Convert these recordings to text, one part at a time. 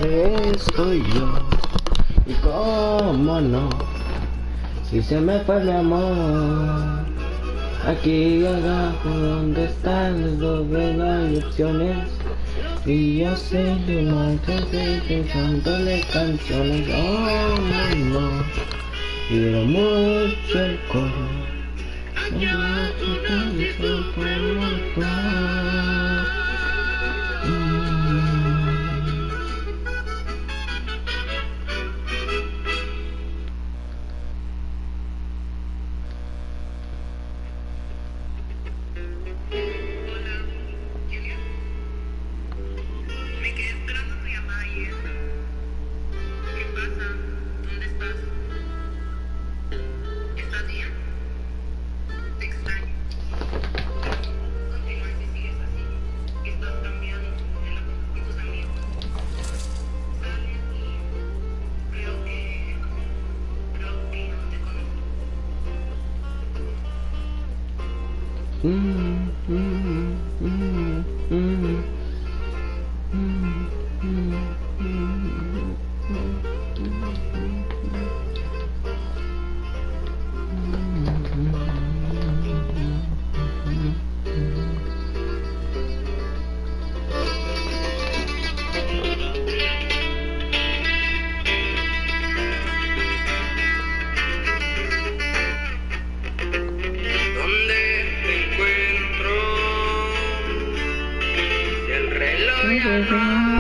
estoy yo. Y cómo no, si se me fue mi amor. Aquí abajo donde están los dos, no hay opciones. Y yo sé de más cantándole canciones. Oh no, quiero mucho el coro. Me quedé esperando tu llamada ayer. ¿Qué pasa? ¿Dónde estás? ¿Estás bien? Te extraño. Continúa si sigues así. Estás cambiando tu modelo y tus amigos salen y creo que ya no te conozco. ¿Dónde te encuentro? Si el reloj ya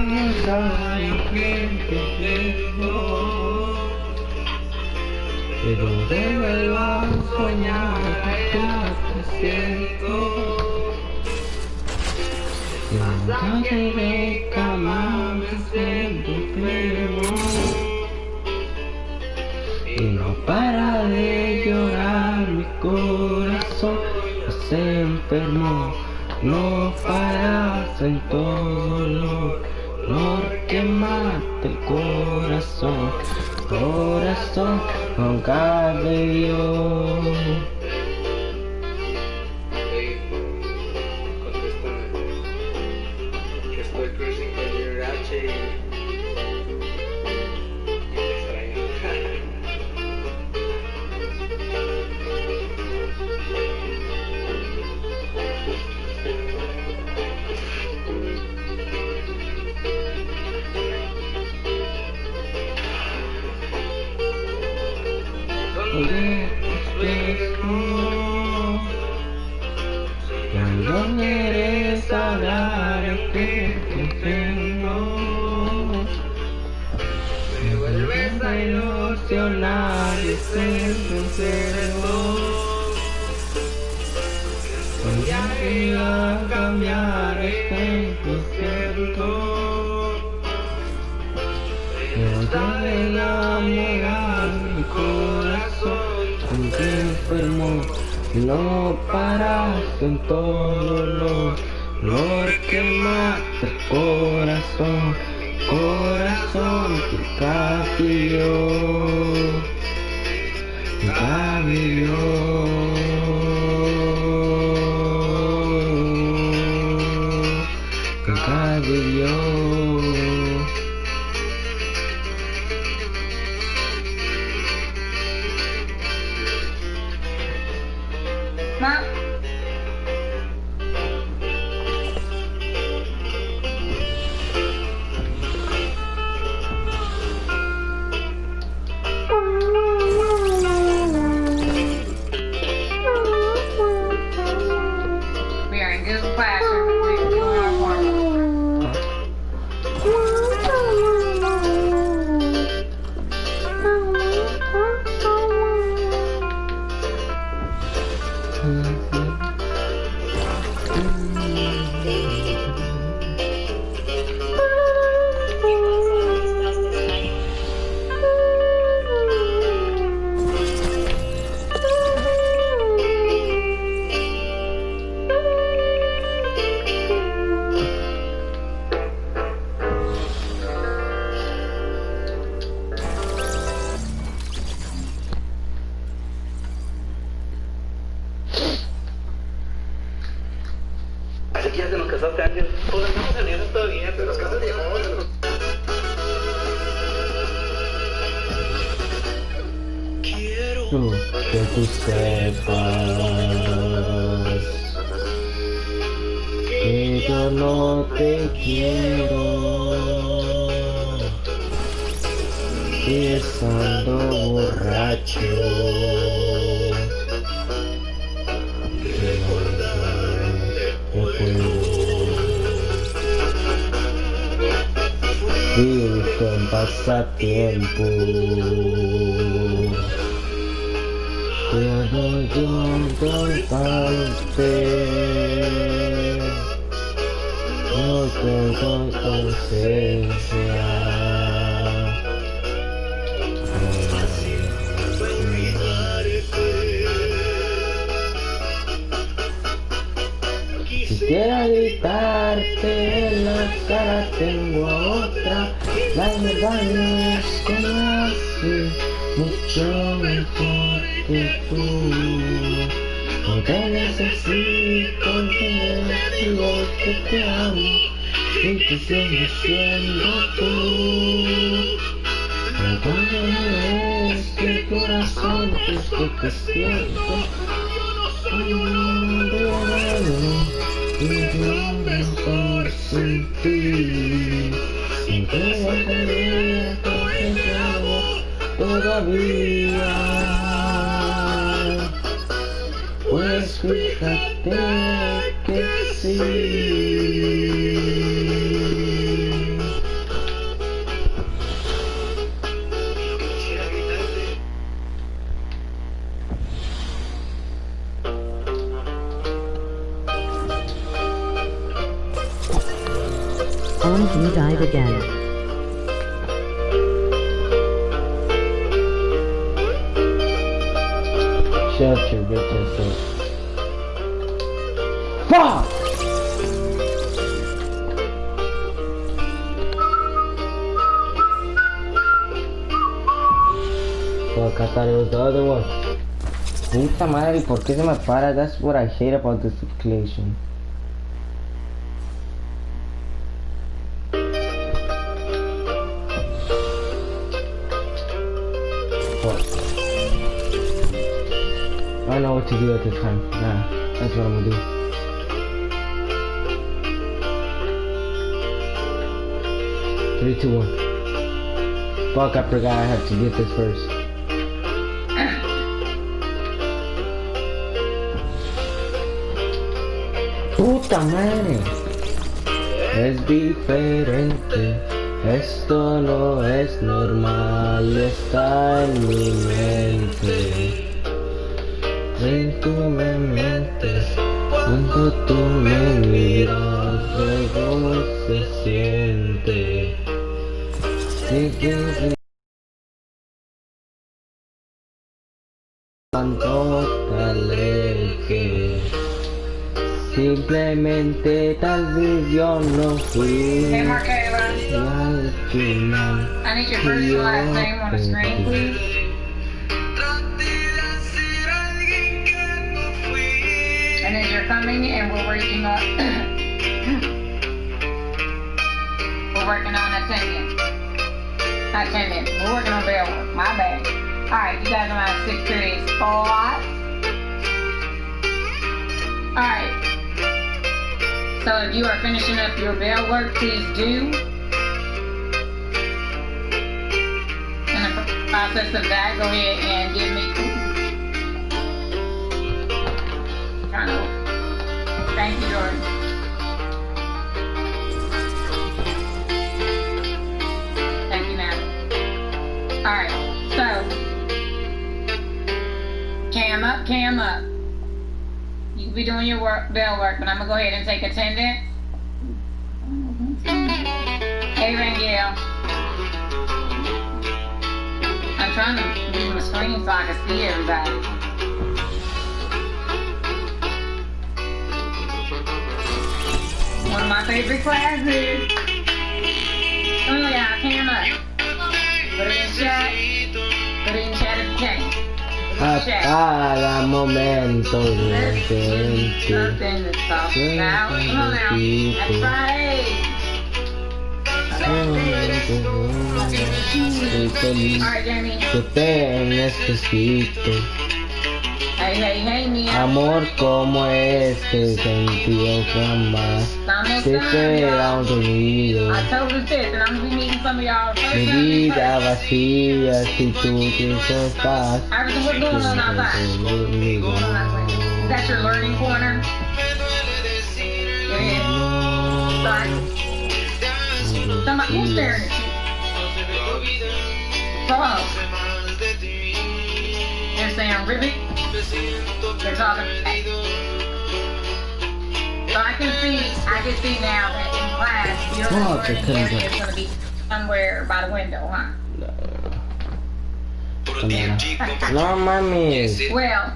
no sabe que te tengo, Pero de vuelvo a soñar, ya te siento. Siento de cama, me siento enfermo. Y no para de llorar mi corazón, se enfermó. No paras en todo dolor que mata el corazón. Corazón nunca bebió. contéstame. Que estoy cruising con H y te extraño. ¿Dónde Cuando quieres hablar que te tengo, me vuelves a ilusionar y ser sincero. Voy a ir a cambiar este desierto. Quiero enamorar mi corazón, aunque enfermo. No paras en todo dolor que mata el corazón. Corazón que cambió, cambió. Ma. eso que tú sepas que yo no te quiero y estando borracho no puedo vivir con pasatiempo. Puedo yo contarte, no tengo ausencia. Quisiera gritarte en la cara, tengo a otra, la verdad es que no hace mucho mejor que tú. No te necesito, te digo que te amo y que sigo siendo tú. No cuando es que el corazón es que te siento, y no mejor sin ti, sin que dejaría todavía. Pues fíjate que sí. You died again. Shut your bitch ass up. Fuck! Fuck, I thought it was the other one. Puta madre, ¿por qué se me para? That's what I hate about this calculation. I don't know what to do at this time. Nah, that's what I'm gonna do. Three, two, one. Fuck, I forgot I have to get this first. Puta madre. Es diferente. Esto no es normal. Está en mi mente. Si tú me mientes, cuando tú me miras, luego se siente. Sigues cuando te alejes. Simplemente tal vez yo no fui. Hey, Markayla. Y al final I need your first and last name on the screen, please. And as you're coming and we're working on attendance. We're working on bail work. My bad. Alright, you guys are my 6 periods. Alright. Alright. So if you are finishing up your bail work, please do. In the process of that, go ahead and give me. Thank you, Jordan. Thank you, Natalie. Alright, so cam up. You can be doing your bail work, but I'm gonna go ahead and take attendance. Hey, Rangel. I'm trying to move my screen so I can see everybody. One of my favorite classes. Oh yeah, cam up. Put it in chat. Put it in chat if you can. A cada momento de Something to talk about. Come on now. Happy Friday. Alright, Jamie. que te necesito. Hey, Mia. Amor como este sentido jamás Almost te done, será y'all. olvido. October 5th, and I'm gonna be meeting some of y'all first Mi time in vida person. vacía si tú que estás Iverson, what's going on outside? conmigo. What's going on outside? Is that your learning corner? It is. Sorry. Somebody, who's staring at you? Frog. They're saying ribbit. They're talking. So I can see now that in class your learning area is gonna be somewhere by the window, huh? No mames, Well,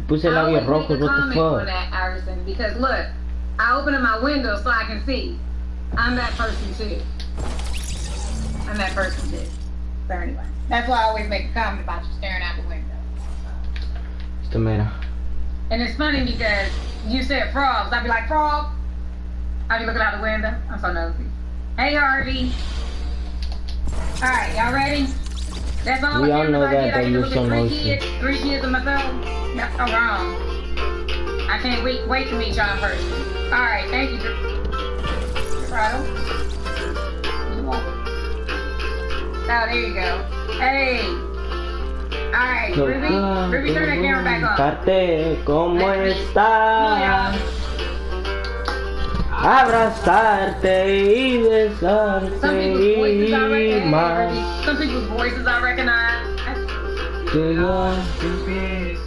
puse el I labio always rojo, make a what the comment on fuck. that, Iverson, because look, I open up my window so I can see. I'm that person too. So anyway, that's why I always make a comment about you staring out the window. Esto mira. And it's funny because you said frogs. I'd be like, frog. I'd be looking out the window. I'm so nosy. Hey, Harvey. All right, y'all ready? That's all We the all know cameras I that get. I get to you're look so at nosy. three kids of myself. That's so wrong. I can't wait to meet y'all in person. All right, thank you. Right. You're welcome. Oh, there you go. Hey. All right, Ruby, turn that camera back on. Preguntarte cómo No, estás, y'all. abrazarte y besarte Some people's voices I y recognize. más. Some people's voices I recognize.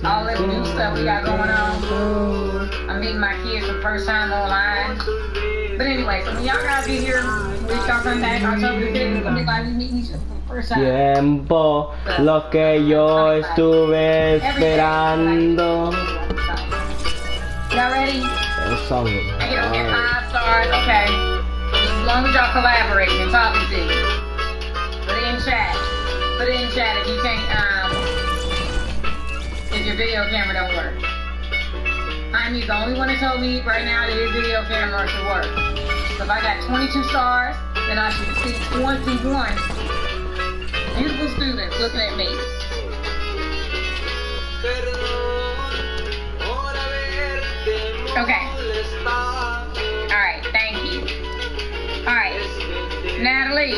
All this new stuff we got going on. I'm meeting my kids for the first time online. But anyway, so when y'all guys get here, we start coming back October the 5th, it's gonna be like we meeting each other for the first time. Tiempo, lo que yo estuve esperando. Y'all ready? El song. I get 5 stars, okay. As long as y'all collaborating and talking to me. Put it in chat. Put it in chat if you can't, if your video camera don't work. I'm the only one that told me right now that his video camera should work. So if I got 22 stars, then I should see 21 beautiful students looking at me. Okay. Alright, thank you. Alright. Natalie.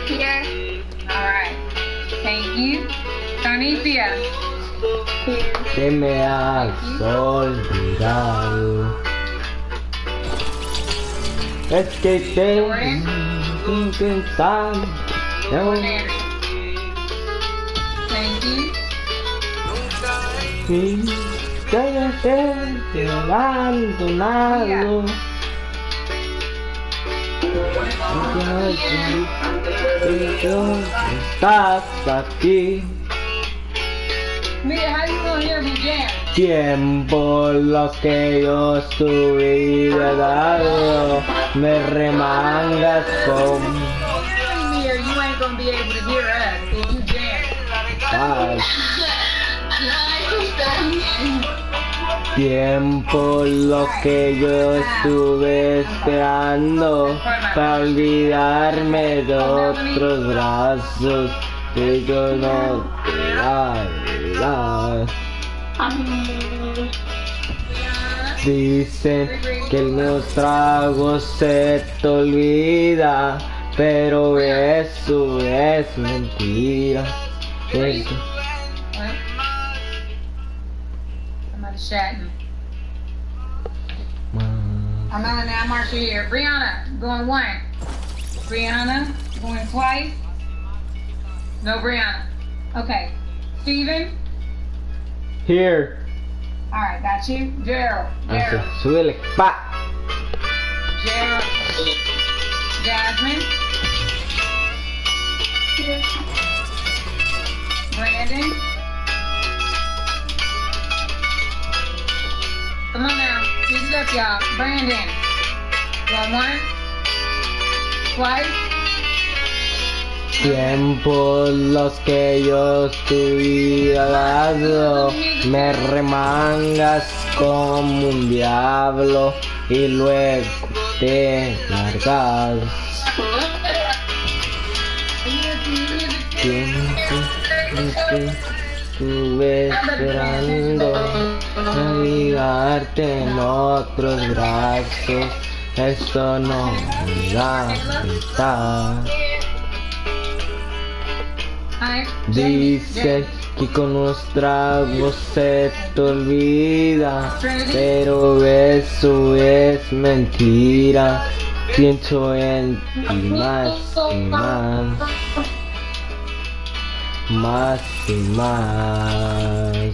Here. Alright. Thank you. Tarnicia. Que me has olvidado. Es que te intentando. Thank you. Y te abandonado. Estás aquí. Mira, how you gonna hear me jam? Tiempo lo que yo estuve dado, me remangas con Here, you ain't gonna be able to hear us if you jam. paz. Tiempo lo que yo estuve esperando para olvidarme de otros brazos que yo no te daría. Dicen que los tragos se te olvida, pero eso es mentira. Eso. Somebody's chatting. I'm Melanie, I'm Marsha here. Brianna, going 1. Brianna, going twice. No, Brianna. Okay. Steven? Here. Alright, got you. Gerald. Así, súbele, pa. Gerald. Jasmine. Brandon. Come on now. Get it up, y'all. Brandon. Going 1. Twice. Tiempos los que yo estuve dado, me remangas como un diablo y luego te largas. Tiempo que estuve esperando ayudarte en otros brazos. Esto no va a pensar. Dices que con nuestra voz se te olvida, pero eso es mentira. Pienso en ti más y más, más y más.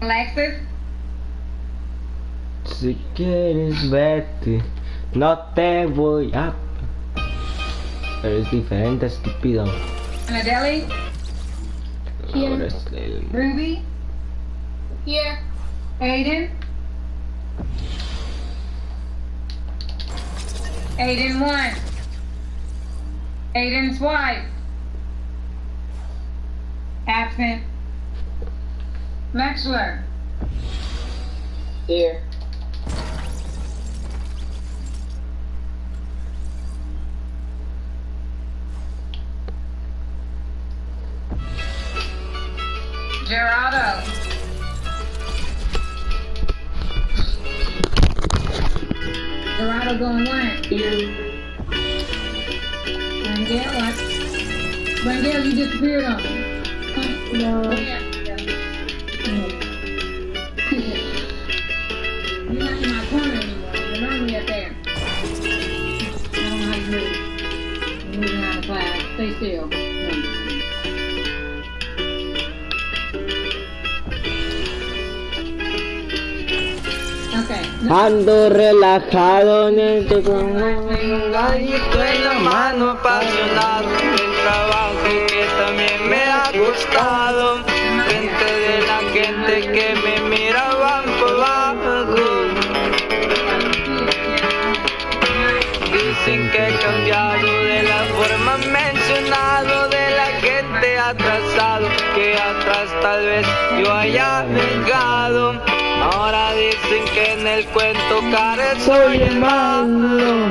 Alexis, Si quieres verte, no te voy a... Eres diferente, estúpido. Anadeli, Ahora es el... Ruby, Here. Aiden. Aiden 1. Aiden's wife. Absent. Maxwell. Here. Gerardo. Gerardo going once. Rangel, what? Rangel, you disappeared on me. No. You're not in my corner anymore. You're normally up there. I don't know how you move. You're moving out of class. Stay still. Okay. Ando relajado en el un gallito en la mano, apasionado del trabajo que también me ha costado. Frente de la gente que me miraban por abajo. Dicen que he cambiado de la forma mencionado, de la gente atrasado, que atrás tal vez yo haya dejado. Ahora dicen que en el cuento Karen soy el malo.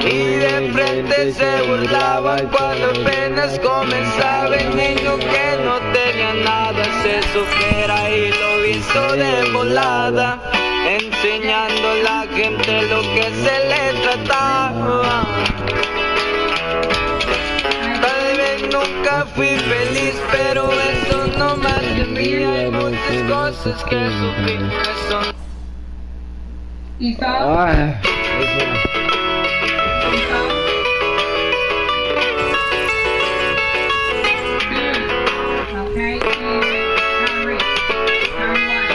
Y de frente se burlaban cuando apenas comenzaba. El niño que no tenía nada se supera y lo hizo de volada, enseñando a la gente lo que se le trataba. Tal vez nunca fui feliz, pero eso no me hace mí. Hay muchas cosas que sufrí, eso. Esau? Okay, and Kyrie. Kyrie White.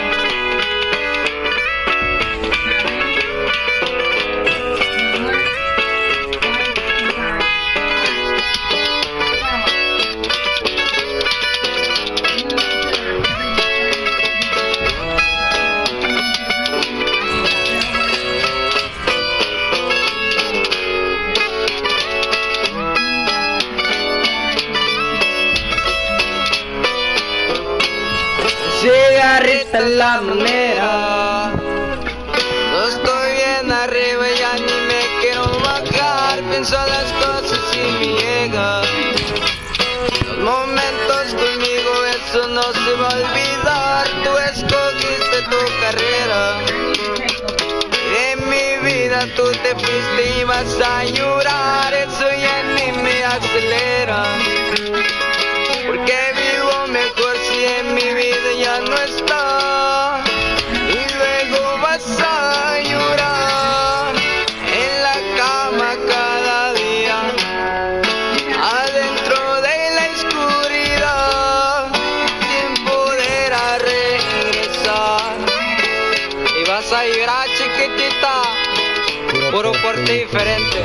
Cigarrita en la manera. No estoy bien arriba, ya ni me quiero bajar. Pienso las cosas y me llega. Los momentos conmigo, eso no se va a olvidar. Tú escogiste tu carrera. En mi vida tú te fuiste y vas a llorar. Eso ya ni me acelera. Porque vivo mejor si en mi vida ya no está. Y luego vas a llorar en la cama cada día, adentro de la oscuridad, sin poder a regresar. Y vas a llorar, chiquitita, puro por ti diferente.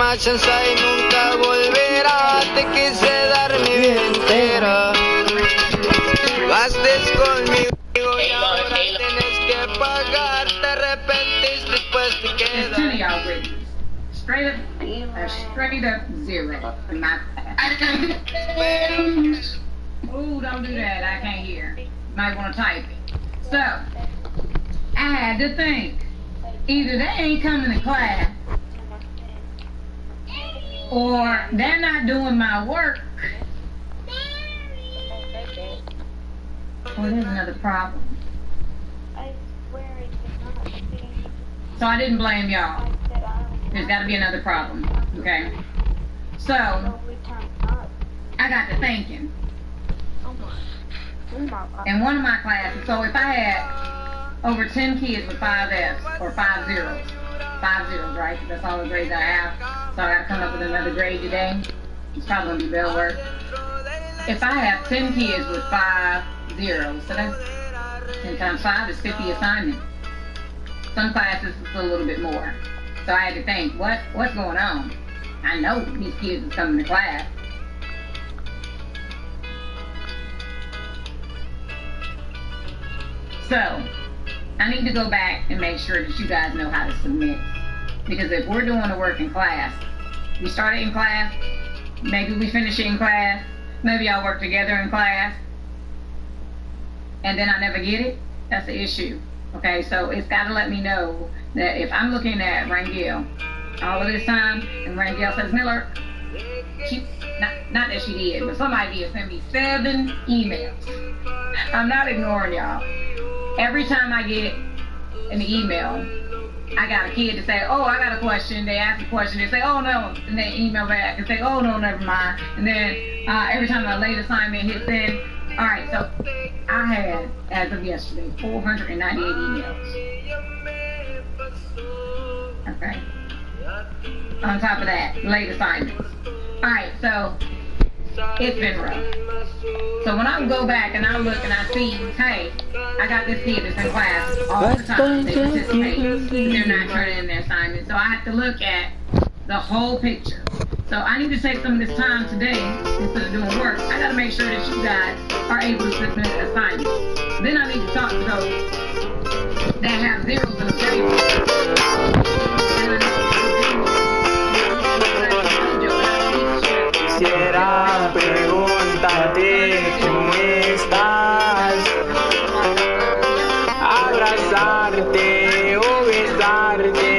última chance y nunca volverá. Te quise dar mi vida entera. Gastes conmigo y ahora tienes que pagar. Te arrepentiste, después te There's 10 of quedas. y'all with me. Straight up zero. My Ooh, don't do that. I can't hear. You might want to type it. So, I had to think. Either they ain't coming to class, or they're not doing my work, or there's another problem. So I didn't blame y'all. There's got to be another problem, okay? So, I got to thinking. In one of my classes, so if I had over 10 kids with 5 Fs, or 5 zeros, 5 zeros, right? That's all the grades I have. So I got to come up with another grade today. It's probably going to be bell work. If I have 10 kids with 5 zeros, so that's 10 times 5 is 50 assignments. Some classes it's a little bit more. So I had to think, what's going on? I know these kids is coming to class. So, I need to go back and make sure that you guys know how to submit. Because if we're doing the work in class, we start it in class, maybe we finish it in class, maybe y'all work together in class, and then I never get it, that's the issue. Okay, so it's got to let me know that if I'm looking at Rangel all of this time, and Rangel says, Miller, she, not that she did, but somebody did send me 7 emails. I'm not ignoring y'all. Every time I get an email, I got a kid to say, oh, I got a question. They ask a question. They say, oh, no. And they email back and say, oh, no, never mind. And then every time a late assignment hits in, all right, so I had, as of yesterday, 498 emails. Okay. On top of that, late assignments. All right, so it's been rough. So when I go back and I look and I see, hey, I got this kid that's in class all the time. They participate, but they're not turning in their assignments. So I have to look at the whole picture. So I need to take some of this time today instead of doing work. I got to make sure that you guys are able to submit assignments. Then I need to talk to those that have zeros in the table. Quisiera preguntarte cómo estás, abrazarte o besarte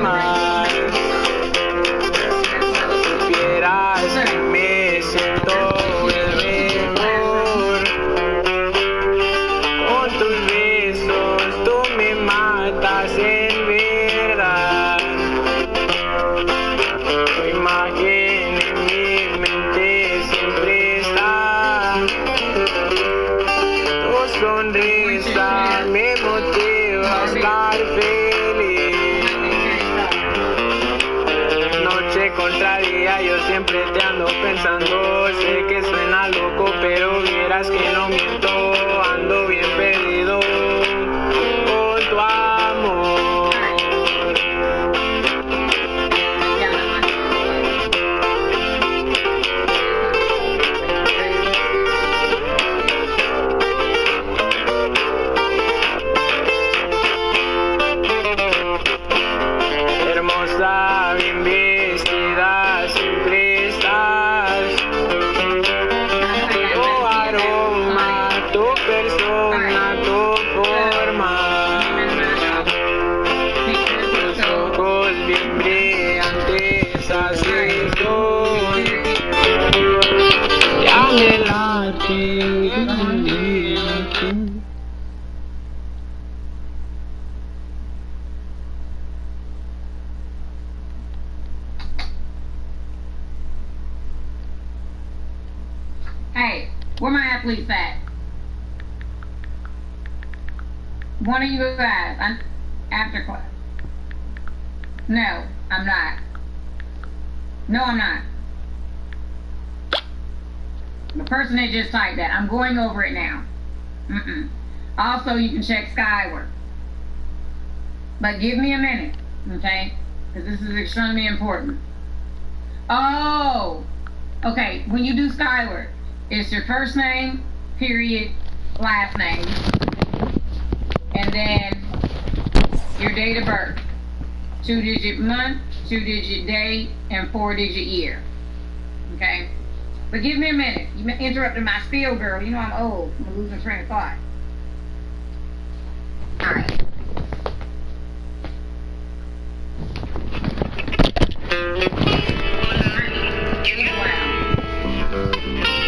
más. Supieras que me siento el mejor. Con tus besos tú me matas en verdad. Tu imagen en mi mente siempre está. Tu sonrisa me motiva a estar feliz. Noche contra día yo siempre te ando pensando. Sé que suena loco pero vieras que no miento. Ando bien perdido con tu amor. Hermosa, bien vestida, siempre estás. Tu aroma, tu persona, tu forma. Tus ojos bien brillantes, así son. Ya me late. Hey, where my athletes at? One of you guys, I'm after class. No, I'm not. No, I'm not. The person that just typed that, I'm going over it now. Also, you can check Skyward. But give me a minute, okay? because this is extremely important. Oh, okay. When you do Skyward, it's your first name, period, last name, and then your date of birth. 2-digit month, 2-digit day, and 4-digit year. Okay? But give me a minute. You interrupted my spiel, girl. You know I'm old. I'm losing train of thought. Alright. Junior, Wow.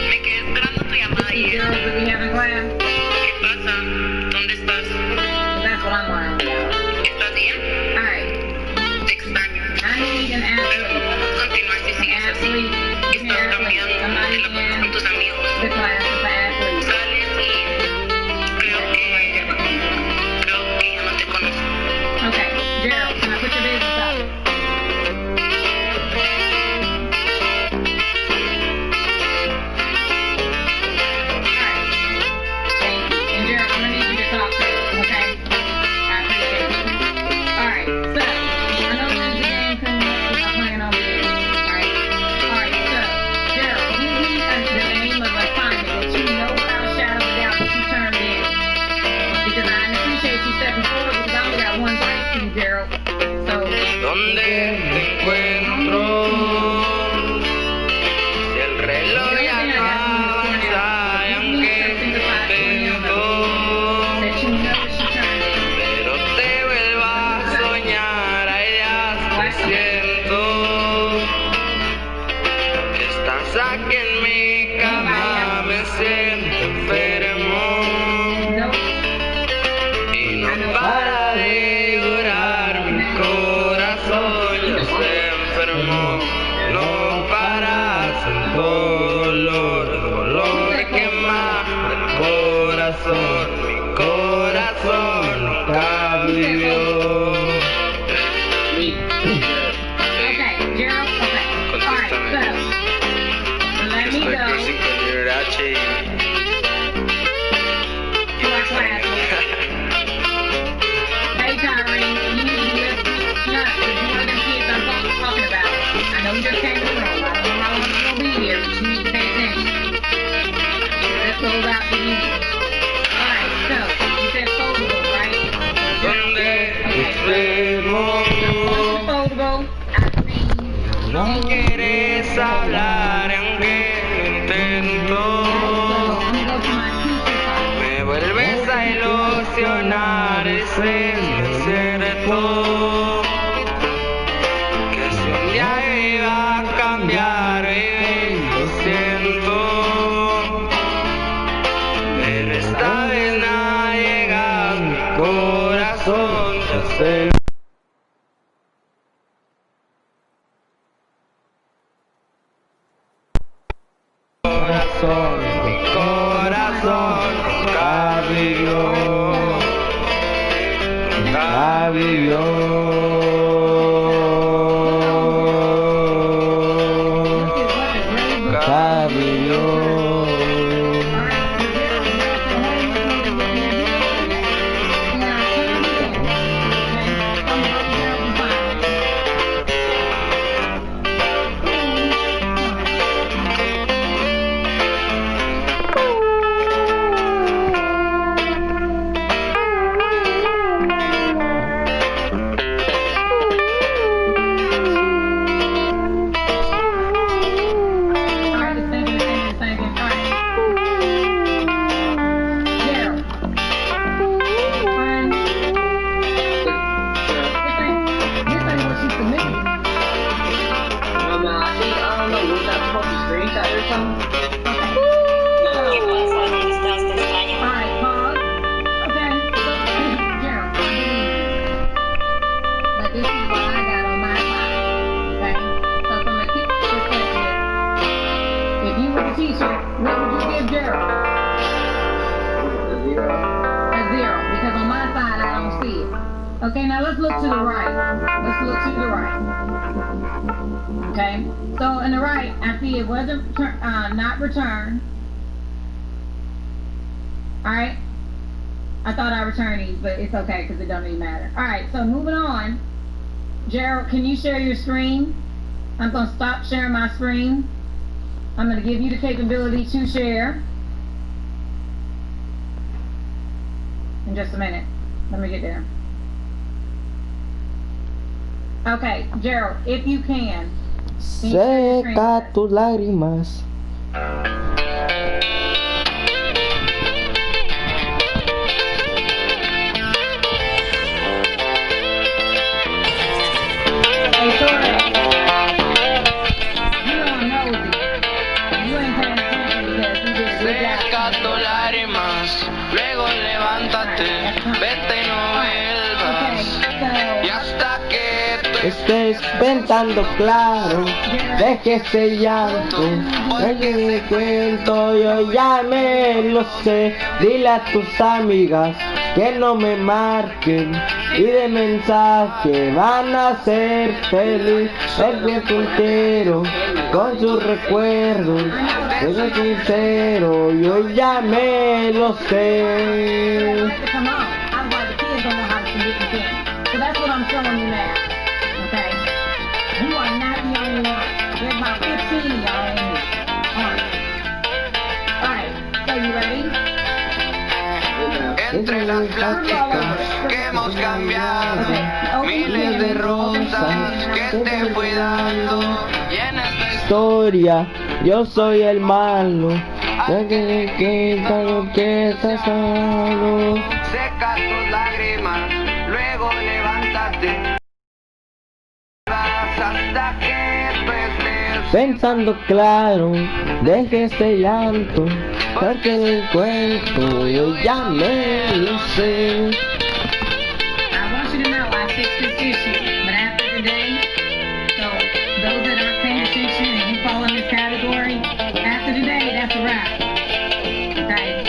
me quedé esperando tu llamada You ayer. girls that we have in class? ¿Qué pasa? ¿Dónde estás? That's what I'm lying about. ¿Estás bien? Alright. Te extraño. I need an Pero athlete. no podemos continuar si sigues así. Athlete. Estás cambiando, te la pasas con tus amigos. The class is an athlete. Sales y creo que ya no te conozco. Okay, Gerald, can I put your business up? Alright. Thank you. And Gerald, I'm gonna need you to talk to him, okay? I appreciate it. Alright, so I know there's a game coming up that I'm playing on video, right? Alright, so Gerald, give me the name of a assignment that you know without a shadow of a doubt that you turned in. Because I appreciate you stepping forward because I only got one grade for you, Gerald. So, ¿Dónde te encuentro? Si el reloj ya no avanza y aunque intento, that you know that she turned in. pero te vuelvo a soñar, ay Dios, te siento que estás aquí en mi cama, me siento enfermo No, y no para de llorar mi corazón, ya se enfermó, no paras el dolor, dolor que quema el corazón, mi corazón nunca vivió. okay, Gerald, okay. Alright, so, let me go to our class. Hey, Tyree, you need to be listening. Shut up, because you're one of them kids I'm talking about. I know you just came to the room. I don't know how long you're going to be here, but you need to pay attention. This goes out to you. Alright, so, you said foldable, right? Donde Okay, foldable, I see. no quieres hablar aunque intento, I'm going to go to my teacher part. me vuelves a ilusionar, ese es mi secreto, que si un día iba a cambiar, baby, lo siento, pero esta vez nada llega a mi corazón, ya sé. Mi corazón nunca vivió, nunca vivió. Nunca vivió. Okay, now let's look to the right. Let's look to the right. Okay, so in the right, I see it wasn't not returned. All right, I thought I returned these, but it's okay because it don't even matter. All right, so moving on. Gerald, can you share your screen? I'm going to stop sharing my screen. I'm going to give you the capability to share. In just a minute. Let me get there. Okay, Gerald, if you can you share your screen? Seca tus lágrimas. Hey, Tori, you don't know this. You ain't paying attention because you did a good job. Seca tus lágrimas, luego levántate, vete y no vuelvas. Y hasta que tú Estés pensando claro, deje ese llanto, deje el cuento, yo ya me lo sé. Dile a tus amigas que no me marquen y de mensaje van a ser feliz. El viejo entero con sus recuerdos, soy sincero, yo ya me lo sé. Come on. I'm glad the kids don't know how to submit the thing. So that's what I'm showing you now. Okay? You are not the only one. There's about 15 of y'all in here. Alright, so you ready? entre las pláticas que hemos cambiado, miles de rosas que te fui dando, y en esta Historia, yo soy el malo, ya que le quita lo que estás solo. seca tus lágrimas, luego levántate, hasta que tú estés Pensando claro, deje este llanto, porque en el cuento yo ya me lo sé. I want you to know I fixed this issue, but after today, so those that aren't paying attention and you fall in this category, after today, that's a wrap. Okay?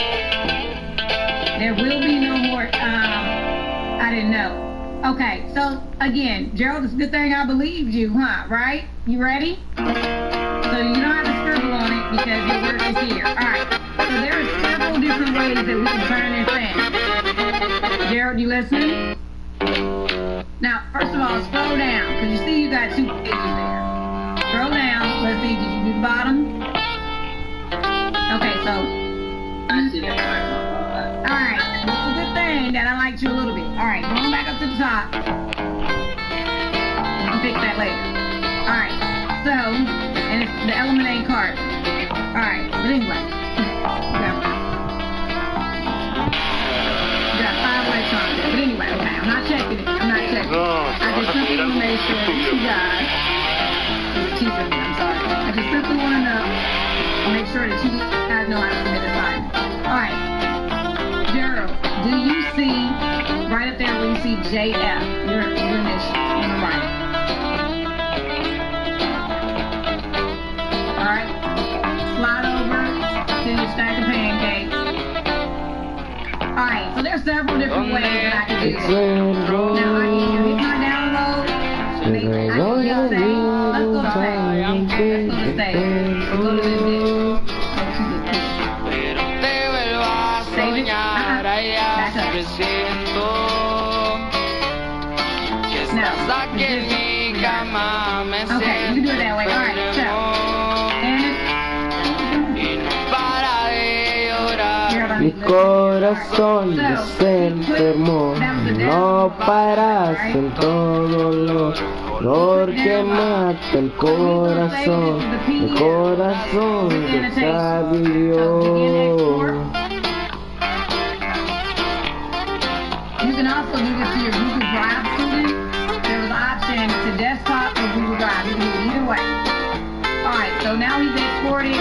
There will be no more, I didn't know. Okay, so again, Gerald, it's a good thing I believed you, huh? Right? You ready? So you don't have to scribble on it because your work is here. Alright, so there are several different ways that we can turn this in. Gerald, you listening? Now, first of all, scroll down, because you see you got 2 pages there. Scroll down. Let's see, did you do the bottom? Okay, so. I see that part. Alright, it's a good thing that I liked you a little bit. Alright, going back up to the top. You can fix that later. Alright, so, and it's, the element ain't carbon. Alright, but anyway. You got 5 electrons there. But anyway, okay, I'm not checking it. I'm not checking it. I just simply want to make sure that you guys, it's cheaper than me, I'm sorry. I just simply want to know, make sure that you guys know how to submit assignments. Alright, Gerald, do you see, right up there where you see JF, your initial on the right? Alright, slide over to your stack of pancakes. Alright, so there's several different ways that I can do this. Now I need you to hit my download. I need you to say, let's go to stage. Let's go to stage. Let's go to this bitch. pero te vuelvo a soñar, allá presiento que estás aquí en mi cama, me Okay, you can do it that way. Alright, so. y no para de llorar. Mi corazón ya se enfermó, no paras en todo lo dolor que mata el corazón que sabió. You can also do this to your Google Drive student. There was an option to desktop or Google Drive. You can do it either way. Alright, so now he's exported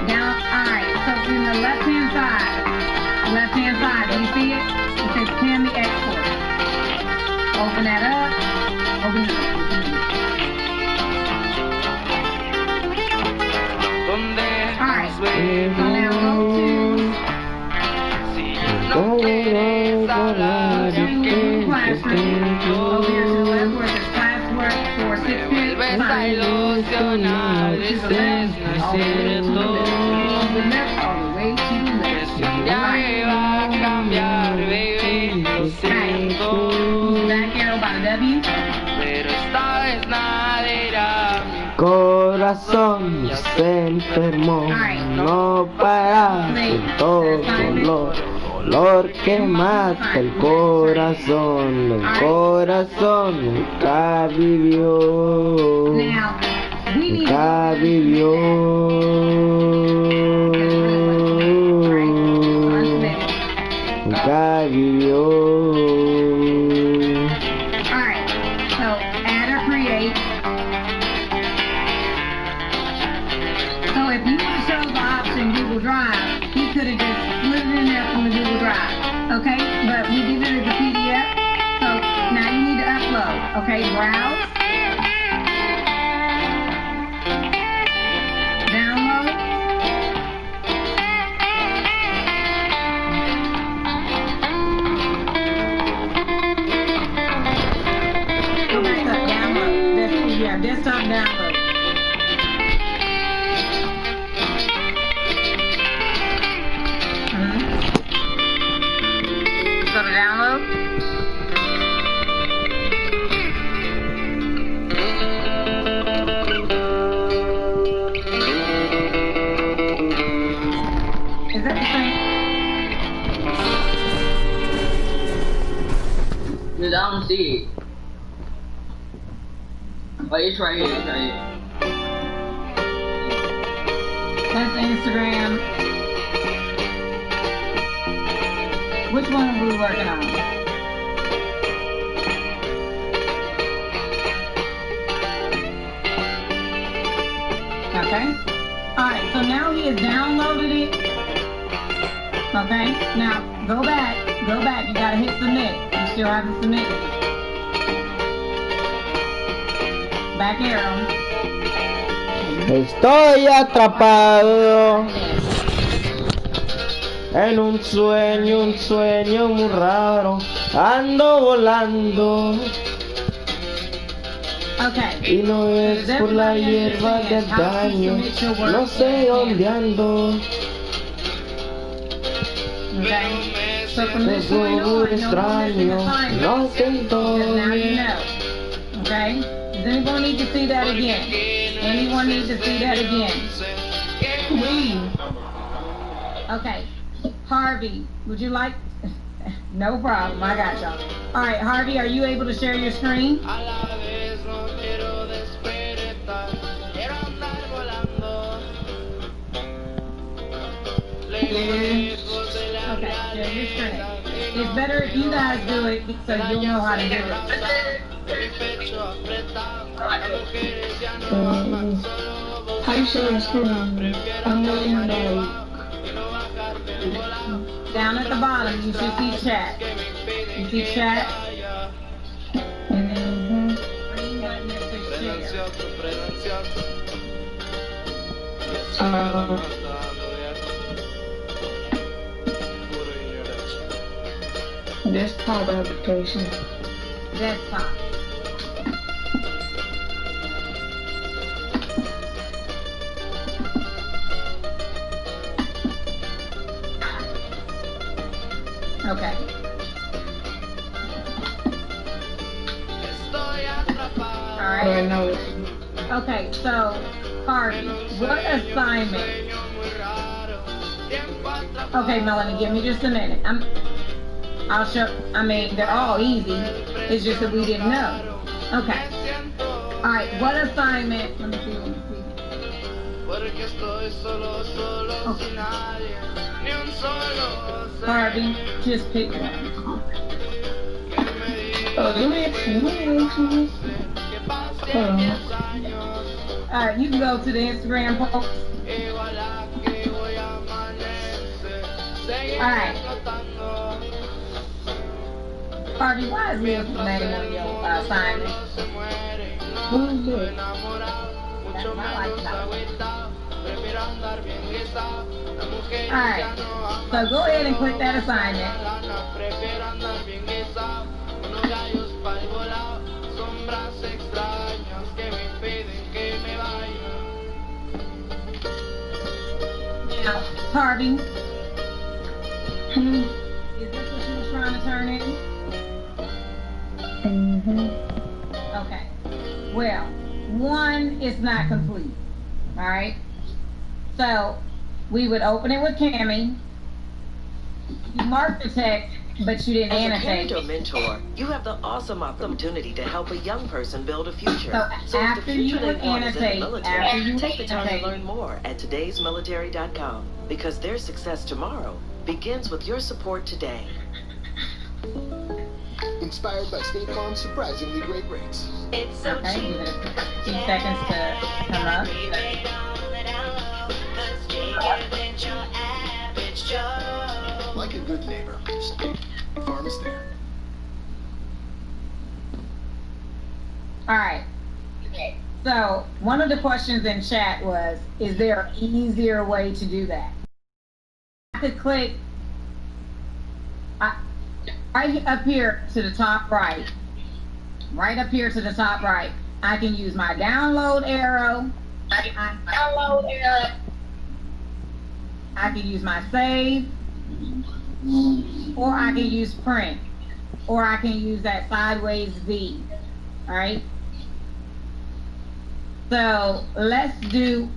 down. Alright, so in the left-hand side, do you see it? It says can be exported. Open that up. Open it up. Alright, so now go to No quieres hablar, yo quiero over here to the left where it says classwork for 6 kids. vuelves a ilusionar, dices no es cierto. Ya me va a cambiar, baby, lo siento. Back arrow by the W. Pero esta corazón se enfermó, no para de todo dolor que mata el corazón nunca vivió, nunca vivió. Nunca vivió. Alright, so add or create. So if you would have chose the option Google Drive, he could have just slid it in there from the Google Drive. Okay? But we did it as a PDF. So now you need to upload. Okay, browse. Download. Desktop download. Go to download. Is that the same? Dude, I don't see it. Oh, it's right here, it's right here. That's Instagram. Which one are we working on? Okay. Alright, so now he has downloaded it. Okay, now go back. You gotta hit submit. You still haven't submitted. Back arrow. Estoy atrapado en un sueño muy raro. Ando volando Okay. y no es por la hierba del daño. No sé dónde ando. Okay. So from this Es point muy on, extraño. No siento now you bien. know. Okay? Does anyone need to see that again? Anyone need to see that again? Please. Okay. Harvey, would you like... No problem, I got y'all. Alright, Harvey, are you able to share your screen? Okay, share your screen. It's better if you guys do it so you'll know how to do it. How do you share your screen? I'm looking at Down at the bottom, you should see chat. You see chat? And then green button that says share. Desktop application. Desktop. Okay. Alright. Okay, so Harvey, what assignment? Okay, Melanie, give me just a minute. I'll show, they're all easy. It's just that we didn't know. Okay. Alright, what assignment? Let me see. Okay. Harvey, just pick one. Alright, you can go to the Instagram post. Alright. Harvey, why is Leo's name on your assignment? Who's it? That's my lifestyle. Alright, so go ahead and click that assignment. Now, Harvey, is this what you was trying to turn in? Mm-hmm. Okay. Well, one is not complete. All right. So we would open it with Cammy. You mark the text, but you didn't As a annotate. parent or mentor, you have the awesome opportunity to help a young person build a future. So if after the future you would they want is in the annotate, after you military, take the time to annotate, learn more at todaysmilitary.com, because their success tomorrow begins with your support today. Inspired by State Farm's surprisingly great rates. It's so okay, cheap. give it a few seconds to come up. Like a good neighbor, State Farm is there. All right. So one of the questions in chat was, is there an easier way to do that? I could click right up here to the top right. Right up here to the top right. I can use my download arrow. I can use my save, or I can use print, or I can use that sideways V. All right. So let's do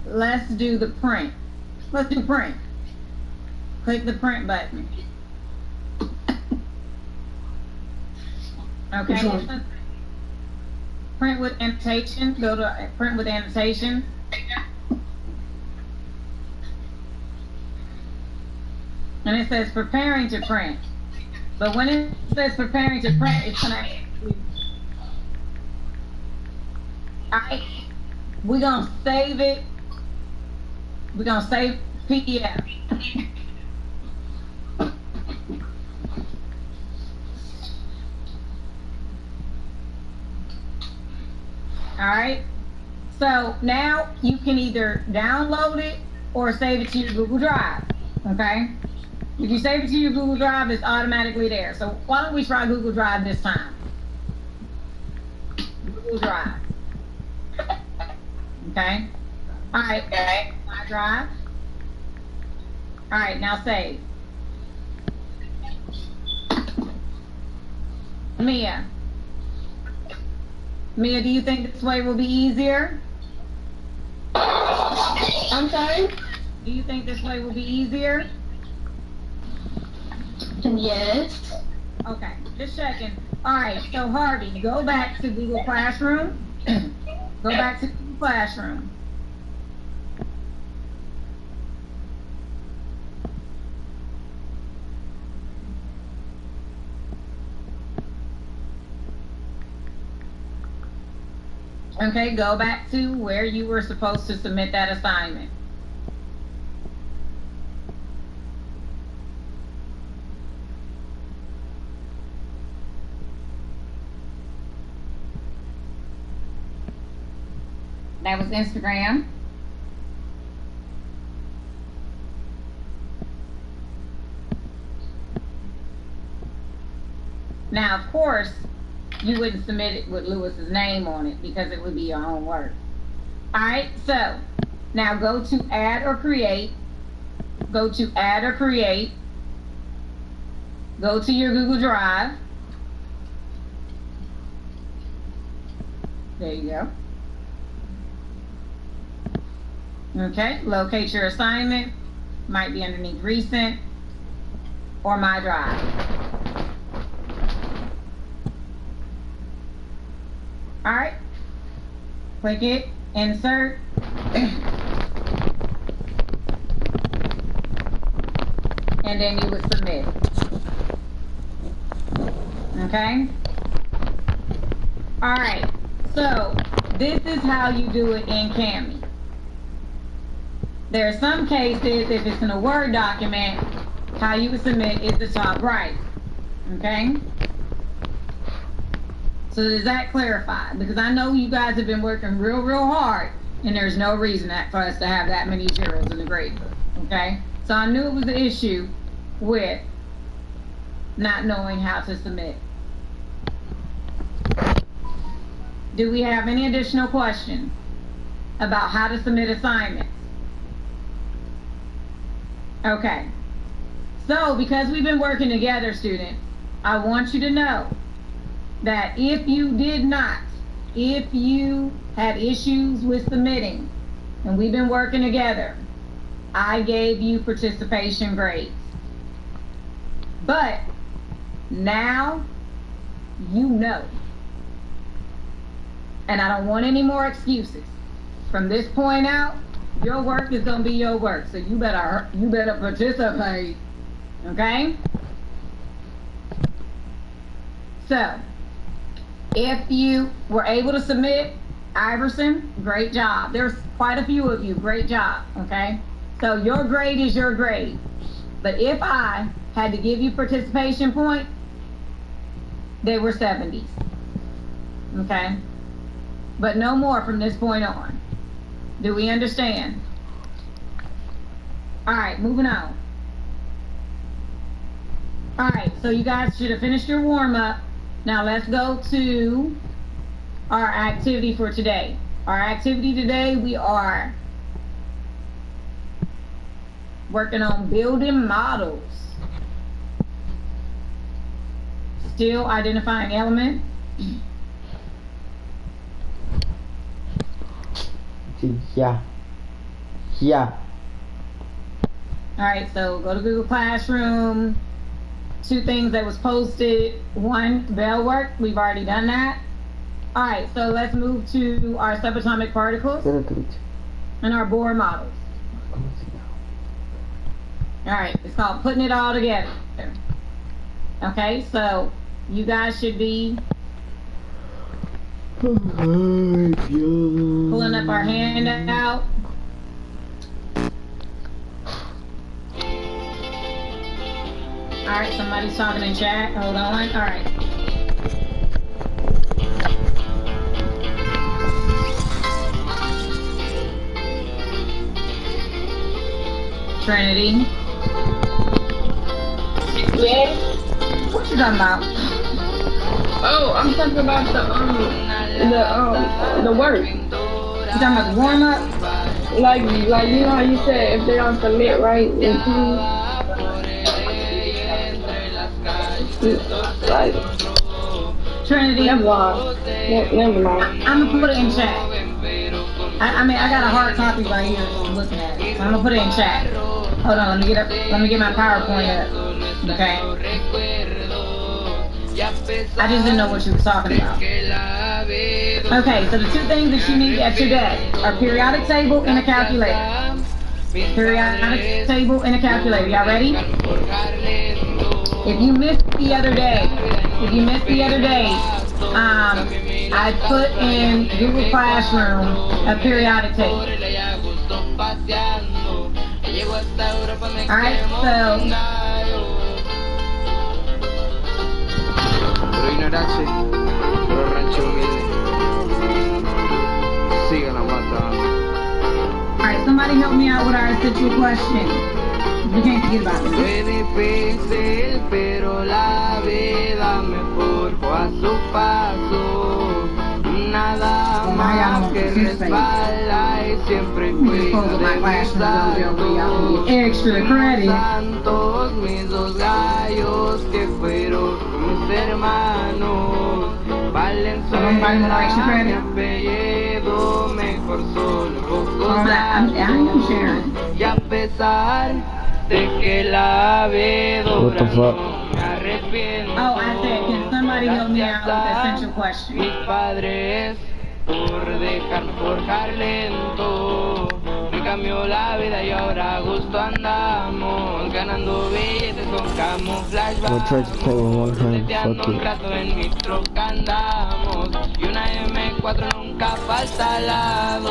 the print. Let's do print. Click the print button. Okay. Print with annotation. Go to print with annotation. And it says preparing to print. But when it says preparing to print, it's gonna alright. We're gonna save it. We're gonna save PDF. Alright. So now you can either download it or save it to your Google Drive. Okay? If you save it to your Google Drive, it's automatically there. So why don't we try Google Drive this time? Google Drive. Okay? Alright, okay. My Drive. Alright, now save. Mia, do you think this way will be easier? I'm sorry? Do you think this way will be easier? Yes. Okay, just checking. Alright, so Harvey, go back to Google Classroom. Go back to Google Classroom. Okay, go back to where you were supposed to submit that assignment. That was Instagram. Now, of course, you wouldn't submit it with Lewis's name on it because it would be your own work. All right, so now go to add or create. Go to add or create. Go to your Google Drive. There you go. Okay, locate your assignment. Might be underneath recent or my drive. All right, click it, insert. And then you would submit. Okay? All right, so this is how you do it in Cami. There are some cases, if it's in a Word document, how you would submit is the top right. Okay? So does that clarify? Because I know you guys have been working real hard, and there's no reason for us to have that many zeros in the grade book. Okay? So I knew it was an issue with not knowing how to submit. Do we have any additional questions about how to submit assignments? Okay. So because we've been working together, students, I want you to know that if you had issues with submitting, and we've been working together, I gave you participation grades. But now you know. And I don't want any more excuses. From this point out, your work is gonna be your work. So you better participate. Okay? So if you were able to submit, Iverson, great job. There's quite a few of you, great job, okay? So your grade is your grade. But if I had to give you participation point, they were 70s, okay? But no more from this point on. Do we understand? All right, moving on. All right, so you guys should have finished your warm-up. Now let's go to our activity for today. Our activity today, we are working on building models. Still identifying element. Yeah. Yeah. All right, so go to Google Classroom. 2 things that was posted. 1, bell work. We've already done that. All right, so let's move to our subatomic particles and our Bohr models. All right, it's called putting it all together. Okay, so you guys should be pulling up our handout. All right, somebody's talking in chat. Hold on. All right. Trinity. Yeah. What you talking about? Oh, I'm talking about the work. You talking about the warm up? Like you know how you said if they don't submit right in time. Like Trinity. never mind. Never mind. I'm gonna put it in chat. I mean, I got a hard copy right here looking at it. So I'm gonna put it in chat. Hold on, let me get my PowerPoint up. Okay. I just didn't know what you were talking about. Okay, so the 2 things that you need at your desk are periodic table and a calculator. Periodic table and a calculator. Y'all ready? If you missed the other day, I put in Google Classroom a periodic table. Alright, so Pero ignoraste, pero rancho humilde. Síganla matando. alright, somebody help me out with our essential question. We can't forget about this. Fue difícil, pero la vida me forjó a su paso. Nada más que respalda y siempre cuida de mis santos. Extra credit. Santos, mis 2 gallos que fueron mis hermanos. Valenzuela, mi apellido mejor solo pocos años. Y a pesar de que la vedora no me arrepiento. Oh, I said, can somebody help me out with the essential question? Mis padres por dejarme forjar lento. Me cambió la vida y ahora a gusto andamos. Ganando billetes con camuflaje. We'll try to play with one hand. Fuck Un it. rato en mi troca andamos. Y una M4 nunca falta al lado.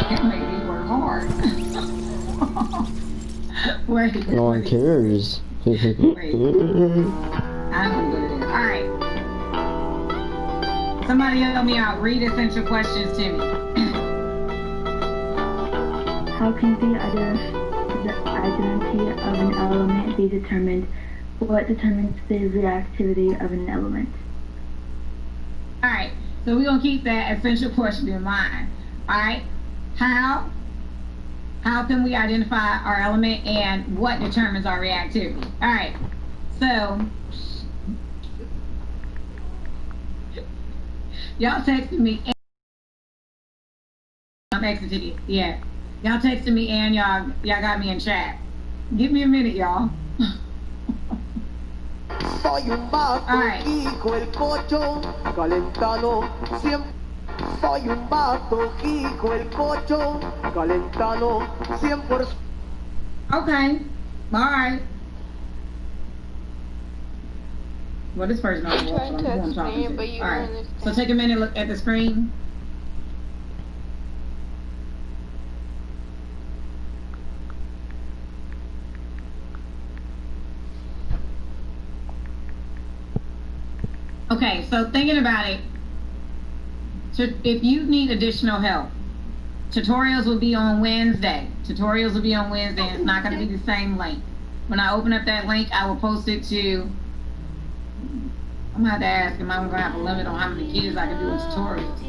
It made me work hard. Wait. No one cares. Wait. I'm gonna do it. Alright. Somebody help me out. Read essential questions to me. How can the identity of an element be determined? What determines the reactivity of an element? Alright. So we're gonna keep that essential question in mind. Alright. How How can we identify our element and what determines our reactivity? All right, so y'all texted me. I'm exiting. Yeah, y'all texted me and y'all got me in chat. Give me a minute, y'all. Soy un vato, Alright. hijo el cocho, calentano, siempre. Soy un vato, hijo el cocho, calentano, 100%. Okay. All right. Well, this person knows what I'm talking to. All right. So take a minute, look at the screen. Okay, so thinking about it, so if you need additional help, tutorials will be on Wednesday. Tutorials will be on Wednesday. It's not going to be the same link. When I open up that link, I will post it to, I'm going to have to ask him, I'm going to have a limit on how many kids I can do in tutorials.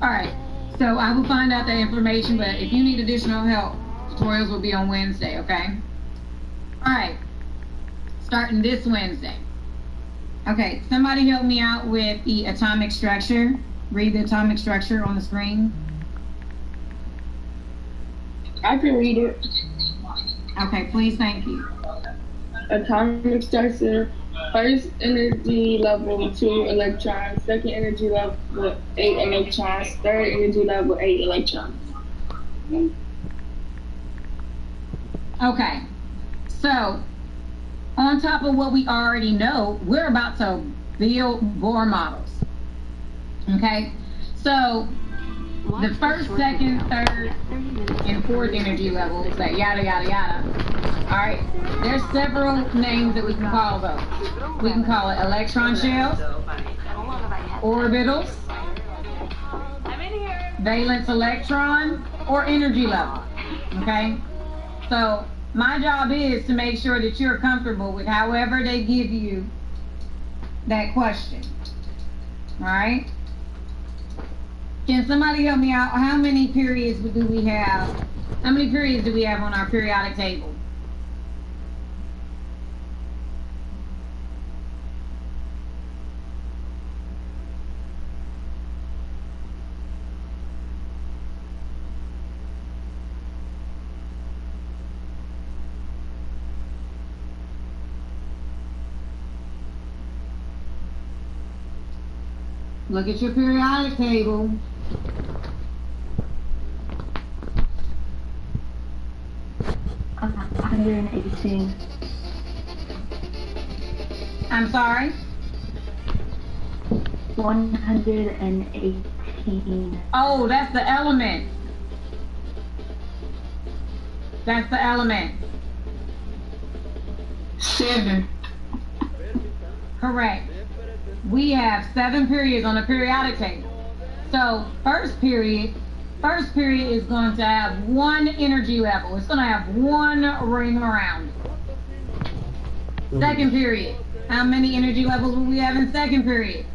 All right, so I will find out that information, but if you need additional help, tutorials will be on Wednesday, okay? All right, starting this Wednesday. Okay, somebody help me out with the atomic structure. Read the atomic structure on the screen. I can read it. Okay, please, thank you. Atomic structure. First energy level 2 electrons. Second energy level 8 electrons. Third energy level 8 electrons. Okay, so on top of what we already know, we're about to build Bohr models. Okay, so the first, second, third, and fourth energy levels, that yada yada yada. All right, there's several names that we can call those. We can call it electron shells, orbitals, valence electron, or energy level. Okay, so my job is to make sure that you're comfortable with however they give you that question. All right. Can somebody help me out? How many periods do we have? How many periods do we have on our periodic table? Look at your periodic table. Uh, 118. I'm sorry? 118. Oh, that's the element. That's the element. 7. Correct. We have 7 periods on the periodic table. So first period is going to have 1 energy level. It's going to have 1 ring around it. Second period. How many energy levels will we have in second period?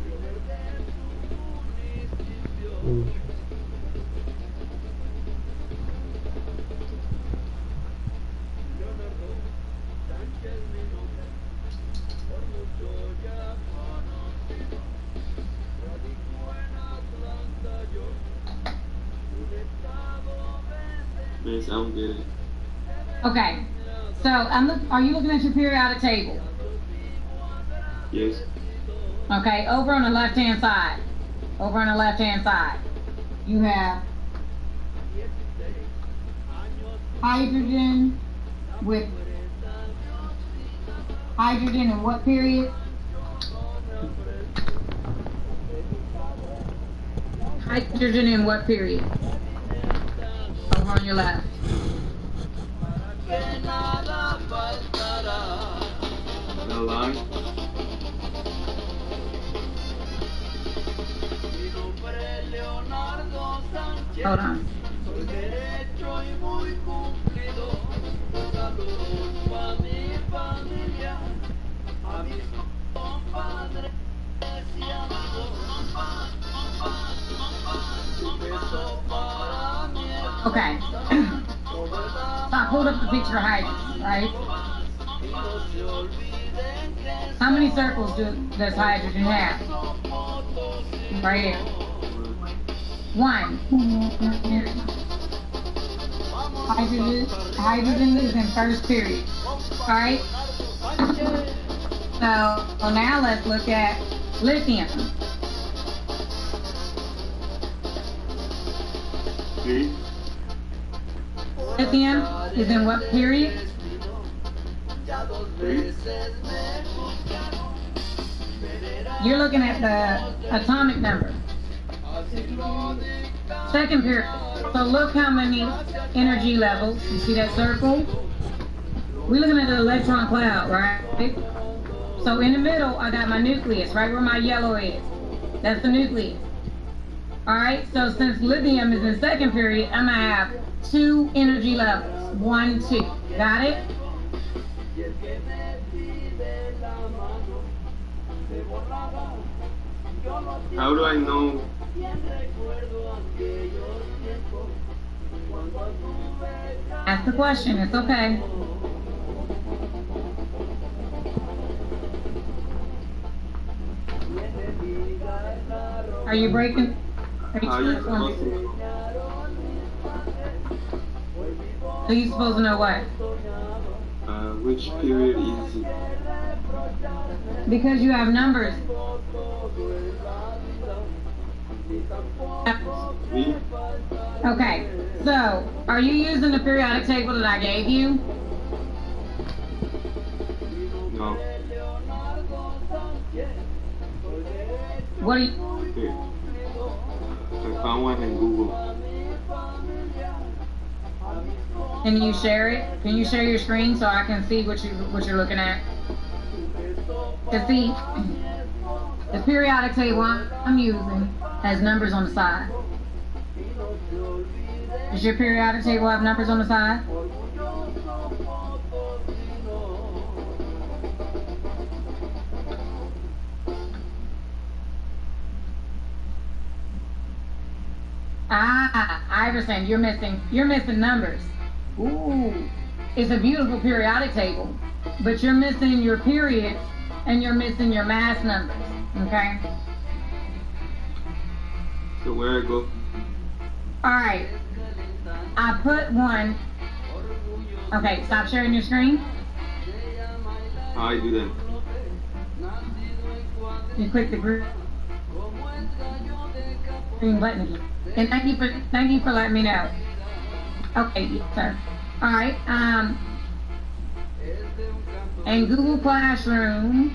Miss, I'm good. Okay. So are you looking at your periodic table? Yes. Okay, over on the left-hand side. Over on the left-hand side. You have hydrogen with hydrogen in what period? Hydrogen in what period? Over on your left. No lie. Hold on. Okay. I pulled up the picture of hydrogen, right? How many circles does hydrogen have? Right here. 1. Hydrogen is in first period. Alright? So now let's look at lithium. Lithium is in what period? You're looking at the atomic number. Second period. So look how many energy levels. You see that circle? We're looking at the electron cloud, right? So in the middle, I got my nucleus, right where my yellow is. That's the nucleus. Alright, so since lithium is in second period, I'm going to have 2 energy levels. 1, 2. Got it? How do I know? Ask the question. It's okay. Are you breaking? Are you supposed to know? So you're supposed to know what? Which period is it? Because you have numbers. Me? Okay, so are you using the periodic table that I gave you? No. What are you? Okay. I found one in Google. Can you share it? Can you share your screen so I can see what you're looking at? To see, the periodic table I'm using has numbers on the side. Does your periodic table have numbers on the side? Ah, Iverson, you're missing numbers. Ooh, it's a beautiful periodic table, but you're missing your periods and you're missing your mass numbers, okay? So where I go? Alright, I put one. Okay, stop sharing your screen. How I do that? You click the green button again. And thank you for letting me know. Okay, yes, sir. Alright, in Google Classroom,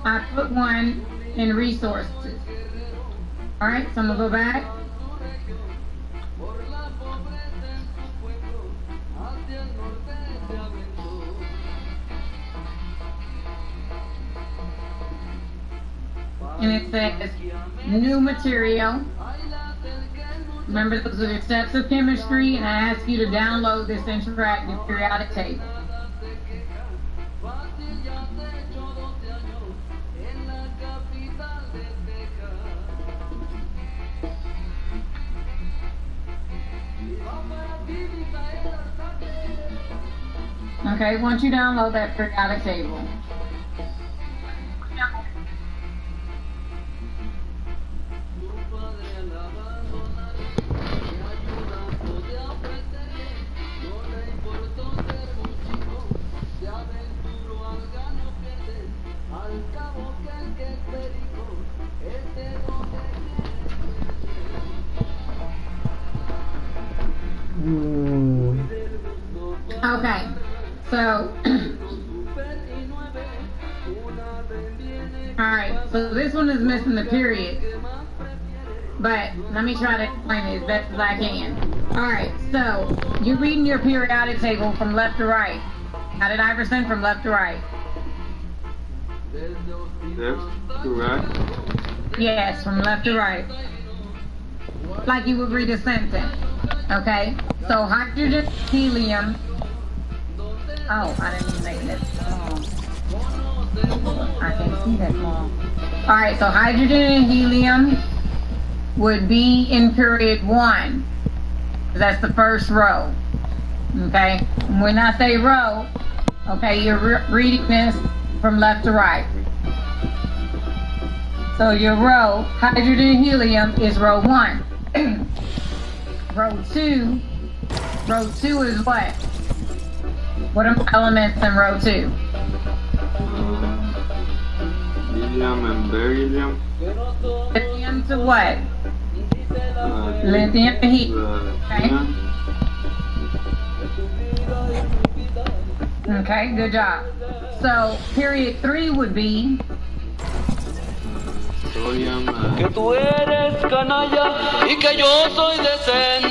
I put one in resources. Alright, so I'm gonna go back. And it says new material. Remember, those are the steps of chemistry, and I ask you to download this interactive periodic table. Okay, once you download that periodic table, okay, so, alright, so this one is missing the period, but let me try to explain it as best as I can. Alright, so, you're reading your periodic table from left to right. Got it, Iverson? From left to right. Left to right? Yes, from left to right. Like you would read a sentence. Okay? So hydrogen, helium. Oh, I didn't even make this. I can't see that long. Alright, so hydrogen and helium would be in period 1. That's the first row. Okay, when I say row, okay, you're reading this from left to right. So your row, hydrogen and helium, is row 1. Row 2 is what? What are elements in row 2? Lithium and beryllium. Lithium to what? Lithium and helium. Okay. Okay, good job. So period 3 would be Sodium. Que tú eres canalla y que yo soy decente.